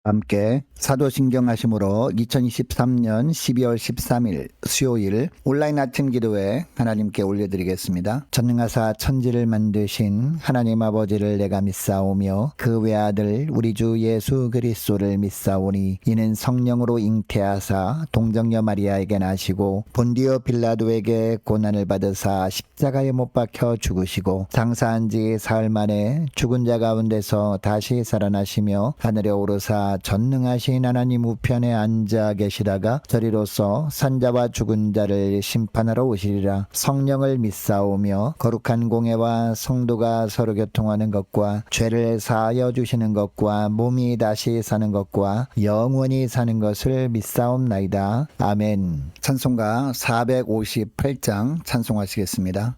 함께 사도신경 하심으로 2023년 12월 13일 수요일 온라인 아침 기도회 하나님께 올려드리겠습니다. 전능하사 천지를 만드신 하나님 아버지를 내가 믿사오며 그 외아들 우리 주 예수 그리스도를 믿사오니 이는 성령으로 잉태하사 동정녀 마리아에게 나시고 본디오 빌라도에게 고난을 받으사 십자가에 못 박혀 죽으시고 장사한 지 사흘 만에 죽은 자 가운데서 다시 살아나시며 하늘에 오르사 전능하신 하나님 우편에 앉아 계시다가 저리로서 산자와 죽은 자를 심판하러 오시리라. 성령을 믿사오며 거룩한 공예와 성도가 서로 교통하는 것과 죄를 사하여 주시는 것과 몸이 다시 사는 것과 영원히 사는 것을 믿사옵나이다. 아멘. 찬송가 458장 찬송하시겠습니다.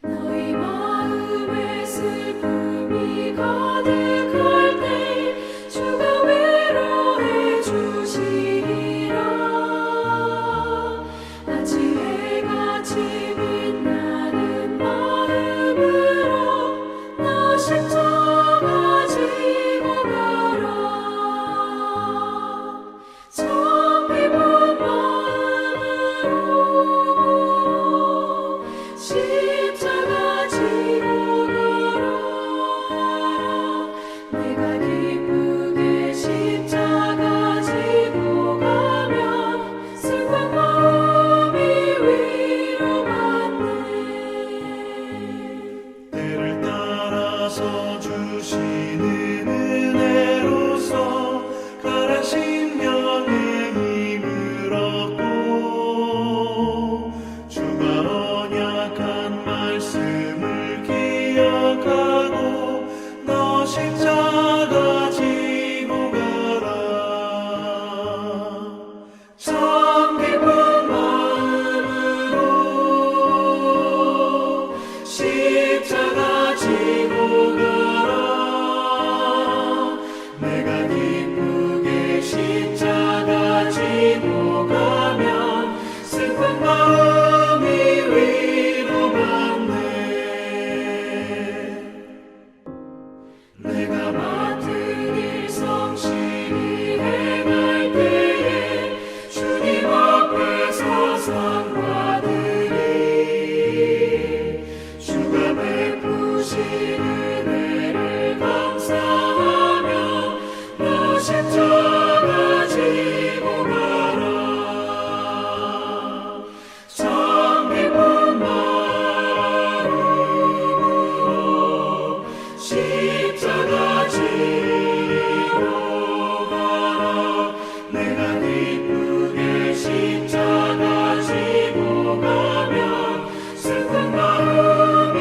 너희 마음에 슬픔이 가득할 때 주가 위로해 주시리라. 아침 해같이 빛나는 마음으로 나 십자가 지고 가라. 참 기쁜 마음으로 십자가 지고 가라. 내가 기쁘게 십자가 지고 가면 슬픈 마음이 위로받네. 때를 따라서 주시는 은혜로서 가란 심령의 힘을 얻고 주가 언약한 말씀을 기억하고 너 십자가 지고 가라. 참 기쁜 마음으로 십자가 지고 가라. 내가 기쁘게 십자가 지고 가면 슬픈 마음이 위로받네. 내가 맡은 일 성실히 행할 때에 주님 앞에서 상 받으리. 주가 베푸신 은혜를 감사하며 너 십자가 지고 가라. 참 기쁜 마음으로 십자가 지고 가라. 내가 기쁘게 십자가 지고 가면 슬픈 마음이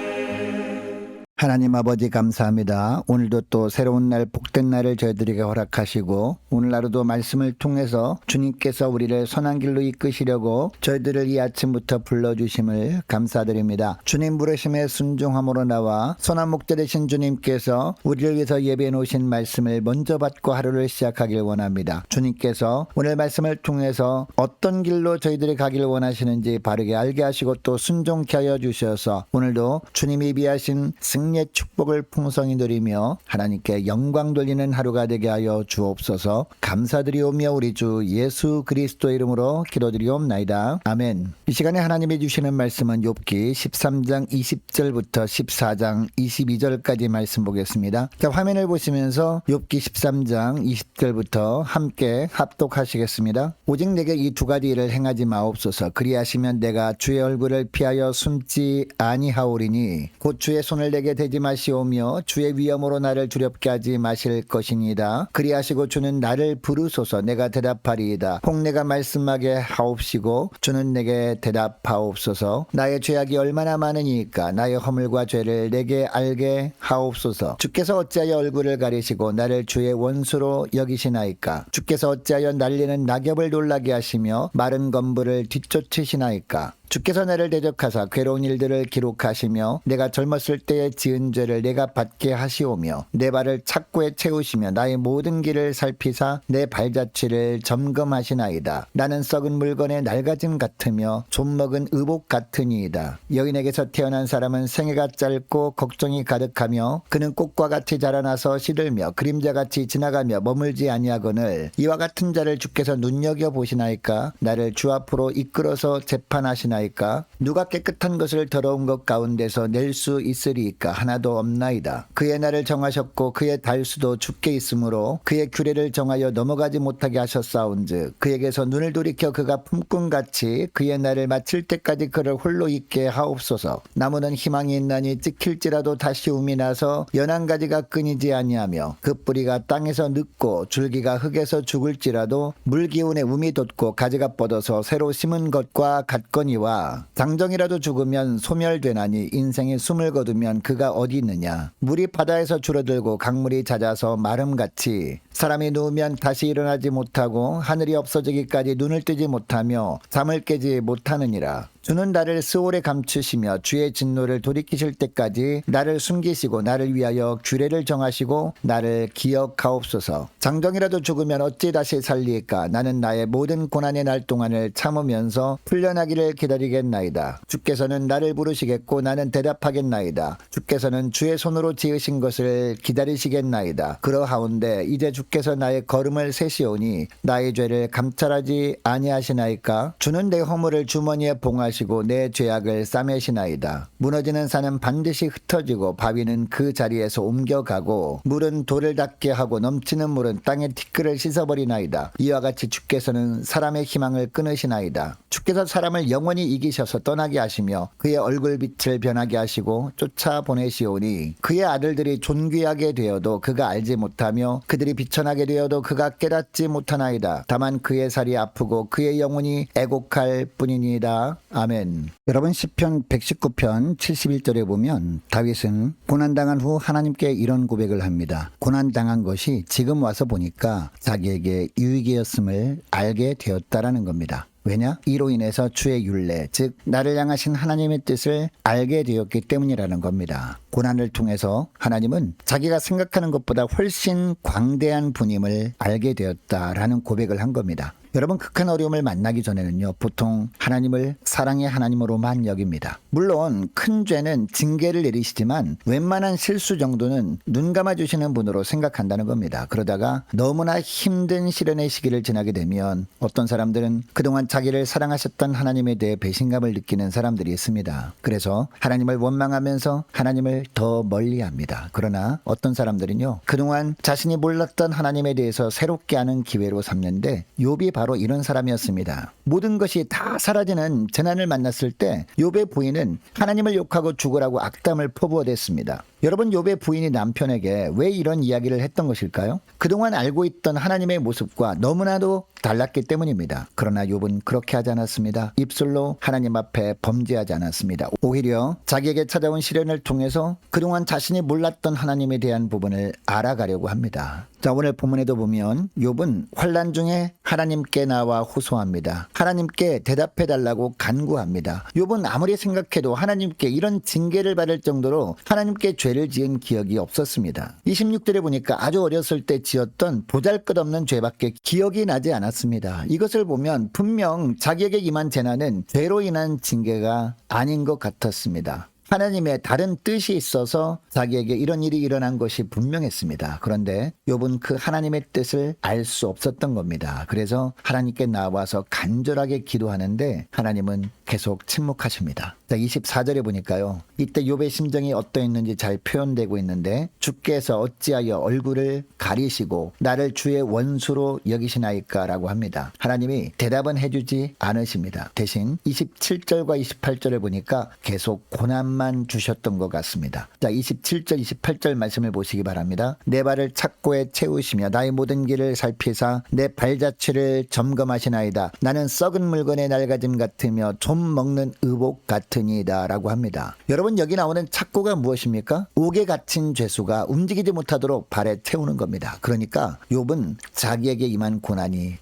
위로받네. 하나님 아버지 감사합니다. 오늘도 또 새로운 날 복된 날을 저희들에게 허락하시고 오늘 하루도 말씀을 통해서 주님께서 우리를 선한 길로 이끄시려고 저희들을 이 아침부터 불러주심을 감사드립니다. 주님 부르심에 순종함으로 나와 선한 목자 되신 주님께서 우리를 위해서 예배해 놓으신 말씀을 먼저 받고 하루를 시작하길 원합니다. 주님께서 오늘 말씀을 통해서 어떤 길로 저희들이 가길 원하시는지 바르게 알게 하시고 또 순종케 하여 주셔서 오늘도 주님이 비하신 승리의 축복을 풍성히 누리며 하나님께 영광 돌리는 하루가 되게 하여 주옵소서. 감사드리오며 우리 주 예수 그리스도의 이름으로 기도드리옵나이다. 아멘. 이 시간에 하나님이 주시는 말씀은 욥기 13장 20절부터 14장 22절까지 말씀 보겠습니다. 자, 화면을 보시면서 욥기 13장 20절부터 함께 합독하시겠습니다. 오직 내게 이 두 가지 일을 행하지 마옵소서. 그리하시면 내가 주의 얼굴을 피하여 숨지 아니하오리니 곧 주의 손을 내게 대지 마시오며 주의 위엄으로 나를 두렵게 하지 마실 것이니이다. 그리하시고 주는 나를 부르소서. 내가 대답하리이다. 혹 내가 말씀하게 하옵시고 주는 내게 대답하옵소서. 나의 죄악이 얼마나 많으니까 나의 허물과 죄를 내게 알게 하옵소서. 주께서 어찌하여 얼굴을 가리시고 나를 주의 원수로 여기시나이까. 주께서 어찌하여 날리는 낙엽을 놀라게 하시며 마른 건물을 뒤쫓으시나이까. 주께서 나를 대적하사 괴로운 일들을 기록하시며 내가 젊었을 때에 지은 죄를 내가 받게 하시오며 내 발을 착고에 채우시며 나의 모든 길을 살피사 내 발자취를 점검하시나이다. 나는 썩은 물건의 낡아짐 같으며 좀먹은 의복 같으니이다. 여인에게서 태어난 사람은 생애가 짧고 걱정이 가득하며 그는 꽃과 같이 자라나서 시들며 그림자같이 지나가며 머물지 아니하거늘 이와 같은 자를 주께서 눈여겨보시나이까? 나를 주 앞으로 이끌어서 재판하시나이까? 누가 깨끗한 것을 더러운 것 가운데서 낼 수 있으리이까? 하나도 없나이다. 그의 날을 정하셨고 그의 달수도 주께 있으므로 그의 규례를 정하여 넘어가지 못하게 하셨사온즉 그에게서 눈을 돌이켜 그가 품꾼같이 그의 날을 마칠 때까지 그를 홀로 있게 하옵소서. 나무는 희망이 있나니 찍힐지라도 다시 움이 나서 연한 가지가 끊이지 아니하며 그 뿌리가 땅에서 늙고 줄기가 흙에서 죽을지라도 물 기운에 움이 돋고 가지가 뻗어서 새로 심은 것과 같거니와 장정이라도 죽으면 소멸되나니 인생이 숨을 거두면 그가 어디 있느냐. 물이 바다에서 줄어들고 강물이 잦아서 마름같이 사람이 누우면 다시 일어나지 못하고 하늘이 없어지기까지 눈을 뜨지 못하며 잠을 깨지 못하느니라. 주는 나를 스올에 감추시며 주의 진노를 돌이키실 때까지 나를 숨기시고 나를 위하여 규례를 정하시고 나를 기억하옵소서. 장정이라도 죽으면 어찌 다시 살리까? 나는 나의 모든 고난의 날 동안을 참으면서 풀려나기를 기다리겠나이다. 주께서는 나를 부르시겠고 나는 대답하겠나이다. 주께서는 주의 손으로 지으신 것을 기다리시겠나이다. 그러하온데 이제 주께서 나의 걸음을 세시오니 나의 죄를 감찰하지 아니하시나이까? 주는 내 허물을 주머니에 봉하시고 내 죄악을 싸매시나이다. 무너지는 산은 반드시 흩어지고 바위는 그 자리에서 옮겨가고 물은 돌을 닿게 하고 넘치는 물은 땅의 티끌을 씻어버리나이다. 이와 같이 주께서는 사람의 희망을 끊으시나이다. 주께서 사람을 영원히 이기셔서 떠나게 하시며 그의 얼굴빛을 변하게 하시고 쫓아보내시오니 그의 아들들이 존귀하게 되어도 그가 알지 못하며 그들이 비천하게 되어도 그가 깨닫지 못하나이다. 다만 그의 살이 아프고 그의 영혼이 애곡할 뿐이니이다. 아멘. 여러분 시편 119편 71절에 보면 다윗은 고난당한 후 하나님께 이런 고백을 합니다. 고난당한 것이 지금 와서 보니까 자기에게 유익이었음을 알게 되었다라는 겁니다. 왜냐? 이로 인해서 주의 율례, 즉 나를 향하신 하나님의 뜻을 알게 되었기 때문이라는 겁니다. 고난을 통해서 하나님은 자기가 생각하는 것보다 훨씬 광대한 분임을 알게 되었다라는 고백을 한 겁니다. 여러분 극한 어려움을 만나기 전에는요 보통 하나님을 사랑의 하나님으로만 여깁니다. 물론 큰 죄는 징계를 내리시지만 웬만한 실수 정도는 눈 감아주시는 분으로 생각한다는 겁니다. 그러다가 너무나 힘든 시련의 시기를 지나게 되면 어떤 사람들은 그동안 자기를 사랑하셨던 하나님에 대해 배신감을 느끼는 사람들이 있습니다. 그래서 하나님을 원망하면서 하나님을 더 멀리합니다. 그러나 어떤 사람들은요 그동안 자신이 몰랐던 하나님에 대해서 새롭게 아는 기회로 삼는데 욥이 바로 이런 사람이었습니다. 모든 것이 다 사라지는 재난을 만났을 때 욥의 부인은 하나님을 욕하고 죽으라고 악담을 퍼부어댔습니다. 여러분 욥의 부인이 남편에게 왜 이런 이야기를 했던 것일까요? 그동안 알고 있던 하나님의 모습과 너무나도 달랐기 때문입니다. 그러나 욥은 그렇게 하지 않았습니다. 입술로 하나님 앞에 범죄하지 않았습니다. 오히려 자기에게 찾아온 시련을 통해서 그동안 자신이 몰랐던 하나님에 대한 부분을 알아가려고 합니다. 자, 오늘 본문에도 보면 욥은 환난 중에 하나님께 나와 호소합니다. 하나님께 대답해달라고 간구합니다. 욥은 아무리 생각해도 하나님께 이런 징계를 받을 정도로 하나님께 죄를 지은 기억이 없었습니다. 26절에 보니까 아주 어렸을 때 지었던 보잘것없는 죄밖에 기억이 나지 않았습니다. 이것을 보면 분명 자기에게 임한 재난은 죄로 인한 징계가 아닌 것 같았습니다. 하나님의 다른 뜻이 있어서 자기에게 이런 일이 일어난 것이 분명했습니다. 그런데 욥은 그 하나님의 뜻을 알 수 없었던 겁니다. 그래서 하나님께 나와서 간절하게 기도하는데 하나님은 계속 침묵하십니다. 자, 24절에 보니까요. 이때 욥의 심정이 어떠했는지 잘 표현되고 있는데 주께서 어찌하여 얼굴을 가리시고 나를 주의 원수로 여기시나이까 라고 합니다. 하나님이 대답은 해주지 않으십니다. 대신 27절과 28절을 보니까 계속 고난만 주셨던 것 같습니다. 자, 27절 28절 말씀을 보시기 바랍니다. 내 발을 착고에 채우시며 나의 모든 길을 살피사 내 발자취를 점검하시나이다. 나는 썩은 물건의 낡아짐 같으며 좀 먹는 의복 같으니이다 라고 합니다. 여러분 여기 나오는 착고가 무엇입니까? 옥에 갇힌 죄수가 움직이지 못하도록 발에 채우는 겁니다. 그러니까 욥은 자기에게 임한 고난이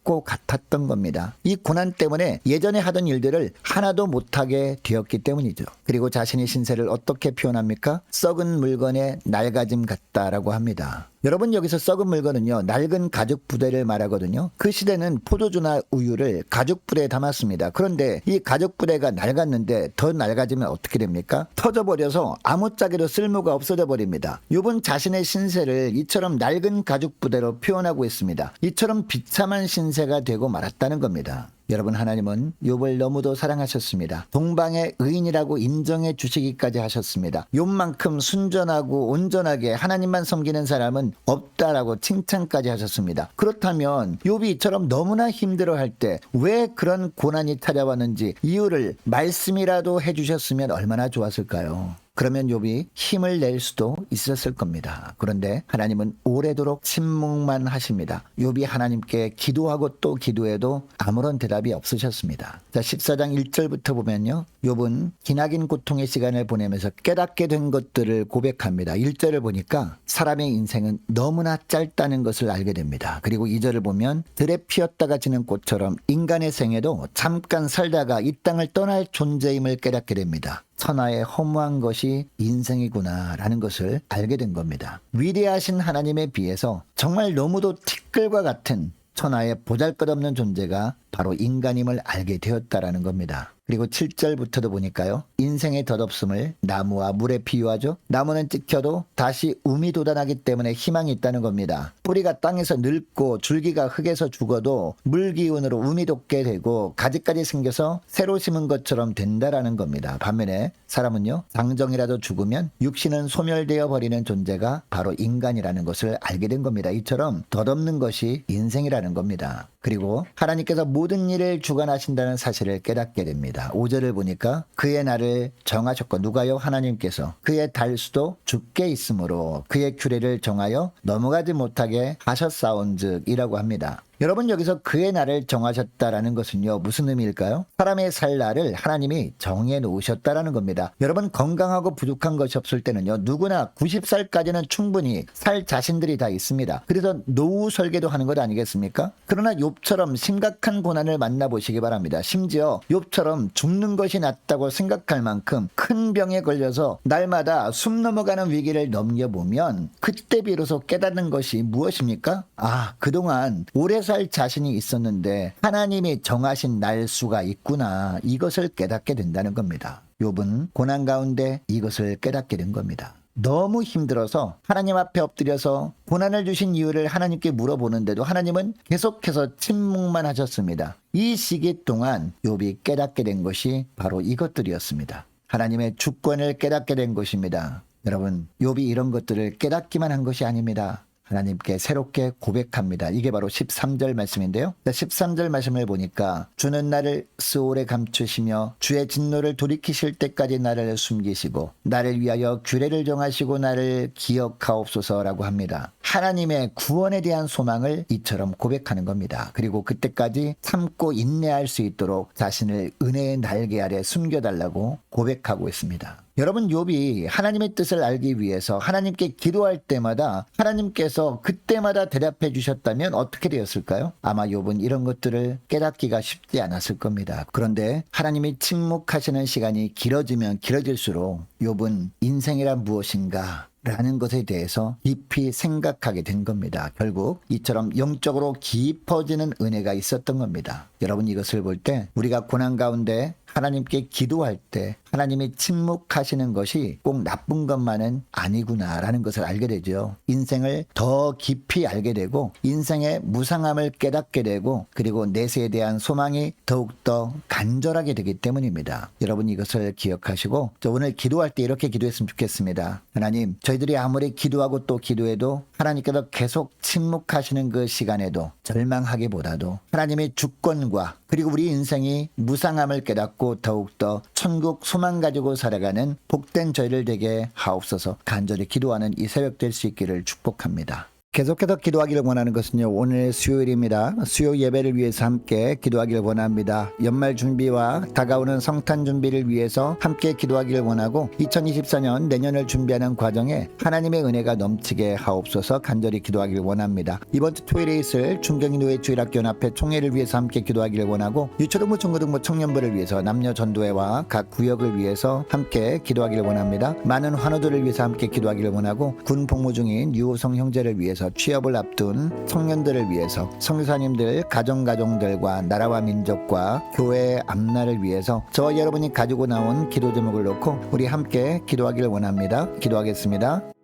것 같았던 겁니다. 이 고난 때문에 예전에 하던 일들을 하나도 못하게 되었기 때문이죠. 그리고 자신의 신세를 어떻게 표현합니까? 썩은 물건에 낡아짐 같다라고 합니다. 여러분, 여기서 썩은 물건은요, 낡은 가죽 부대를 말하거든요. 그 시대는 포도주나 우유를 가죽 부대에 담았습니다. 그런데 이 가죽 부대가 낡았는데 더 낡아지면 어떻게 됩니까? 터져버려서 아무짝에도 쓸모가 없어져 버립니다. 욥은 자신의 신세를 이처럼 낡은 가죽 부대로 표현하고 있습니다. 이처럼 비참한 신세가 되고 말았다는 겁니다. 여러분, 하나님은 욥을 너무도 사랑하셨습니다. 동방의 의인이라고 인정해 주시기까지 하셨습니다. 욥만큼 순전하고 온전하게 하나님만 섬기는 사람은 없다라고 칭찬까지 하셨습니다. 그렇다면 욥이 이처럼 너무나 힘들어할 때 왜 그런 고난이 찾아왔는지 이유를 말씀이라도 해주셨으면 얼마나 좋았을까요? 그러면 욥이 힘을 낼 수도 있었을 겁니다. 그런데 하나님은 오래도록 침묵만 하십니다. 욥이 하나님께 기도하고 또 기도해도 아무런 대답이 없으셨습니다. 자, 14장 1절부터 보면요, 욥은 기나긴 고통의 시간을 보내면서 깨닫게 된 것들을 고백합니다. 1절을 보니까 사람의 인생은 너무나 짧다는 것을 알게 됩니다. 그리고 2절을 보면 들에 피었다가 지는 꽃처럼 인간의 생애도 잠깐 살다가 이 땅을 떠날 존재임을 깨닫게 됩니다. 천하의 허무한 것이 인생이구나 라는 것을 알게 된 겁니다. 위대하신 하나님에 비해서 정말 너무도 티끌과 같은 천하의 보잘것없는 존재가 바로 인간임을 알게 되었다라는 겁니다. 그리고 7절부터도 보니까요, 인생의 덧없음을 나무와 물에 비유하죠. 나무는 찍혀도 다시 움이 돋아나기 때문에 희망이 있다는 겁니다. 뿌리가 땅에서 늙고 줄기가 흙에서 죽어도 물 기운으로 움이 돋게 되고 가지까지 생겨서 새로 심은 것처럼 된다라는 겁니다. 반면에 사람은요, 당정이라도 죽으면 육신은 소멸되어 버리는 존재가 바로 인간이라는 것을 알게 된 겁니다. 이처럼 덧없는 것이 인생이라는 겁니다. 그리고 하나님께서 모든 일을 주관하신다는 사실을 깨닫게 됩니다. 5절을 보니까 그의 날을 정하셨고, 누가요? 하나님께서 그의 달수도 죽게 있으므로 그의 규례를 정하여 넘어가지 못하게 하셨사온즉 이라고 합니다. 여러분, 여기서 그의 날을 정하셨다라는 것은요, 무슨 의미일까요? 사람의 살 날을 하나님이 정해 놓으셨다라는 겁니다. 여러분, 건강하고 부족한 것이 없을 때는요, 누구나 90살까지는 충분히 살 자신들이 다 있습니다. 그래서 노후 설계도 하는 것 아니겠습니까? 그러나 욥처럼 심각한 고난을 만나보시기 바랍니다. 심지어 욥처럼 죽는 것이 낫다고 생각할 만큼 큰 병에 걸려서 날마다 숨 넘어가는 위기를 넘겨보면 그때 비로소 깨닫는 것이 무엇입니까? 아, 그동안 오래 살 자신이 있었는데 하나님이 정하신 날수가 있구나, 이것을 깨닫게 된다는 겁니다. 욥은 고난 가운데 이것을 깨닫게 된 겁니다. 너무 힘들어서 하나님 앞에 엎드려서 고난을 주신 이유를 하나님께 물어보는데도 하나님은 계속해서 침묵만 하셨습니다. 이 시기 동안 욥이 깨닫게 된 것이 바로 이것들이었습니다. 하나님의 주권을 깨닫게 된 것입니다. 여러분, 욥이 이런 것들을 깨닫기만 한 것이 아닙니다. 하나님께 새롭게 고백합니다. 이게 바로 13절 말씀인데요. 13절 말씀을 보니까 주는 나를 스올에 감추시며 주의 진노를 돌이키실 때까지 나를 숨기시고 나를 위하여 규례를 정하시고 나를 기억하옵소서라고 합니다. 하나님의 구원에 대한 소망을 이처럼 고백하는 겁니다. 그리고 그때까지 참고 인내할 수 있도록 자신을 은혜의 날개 아래 숨겨달라고 고백하고 있습니다. 여러분, 욥이 하나님의 뜻을 알기 위해서 하나님께 기도할 때마다 하나님께서 그때마다 대답해 주셨다면 어떻게 되었을까요? 아마 욥은 이런 것들을 깨닫기가 쉽지 않았을 겁니다. 그런데 하나님이 침묵하시는 시간이 길어지면 길어질수록 욥은 인생이란 무엇인가 라는 것에 대해서 깊이 생각하게 된 겁니다. 결국 이처럼 영적으로 깊어지는 은혜가 있었던 겁니다. 여러분, 이것을 볼 때 우리가 고난 가운데 하나님께 기도할 때 하나님이 침묵하시는 것이 꼭 나쁜 것만은 아니구나라는 것을 알게 되죠. 인생을 더 깊이 알게 되고 인생의 무상함을 깨닫게 되고 그리고 내세에 대한 소망이 더욱더 간절하게 되기 때문입니다. 여러분, 이것을 기억하시고 오늘 기도할 때 이렇게 기도했으면 좋겠습니다. 하나님, 저희들이 아무리 기도하고 또 기도해도 하나님께서 계속 침묵하시는 그 시간에도 절망하기보다도 하나님의 주권과 그리고 우리 인생이 무상함을 깨닫고 더욱더 천국 소망 가지고 살아가는 복된 저희를 되게 하옵소서. 간절히 기도하는 이 새벽 될 수 있기를 축복합니다. 계속해서 기도하기를 원하는 것은요, 오늘 수요일입니다. 수요 예배를 위해서 함께 기도하기를 원합니다. 연말 준비와 다가오는 성탄 준비를 위해서 함께 기도하기를 원하고 2024년 내년을 준비하는 과정에 하나님의 은혜가 넘치게 하옵소서 간절히 기도하기를 원합니다. 이번 주 토요일에 있을 중경인노예 주일학교 연합회 총회를 위해서 함께 기도하기를 원하고 유초등부 중고등부 청년부를 위해서 남녀 전도회와 각 구역을 위해서 함께 기도하기를 원합니다. 많은 환우들을 위해서 함께 기도하기를 원하고 군 복무 중인 유호성 형제를 위해서 취업을 앞둔 청년들을 위해서 선교사님들 가정들과 나라와 민족과 교회의 앞날을 위해서 저와 여러분이 가지고 나온 기도 제목을 놓고 우리 함께 기도하기를 원합니다. 기도하겠습니다.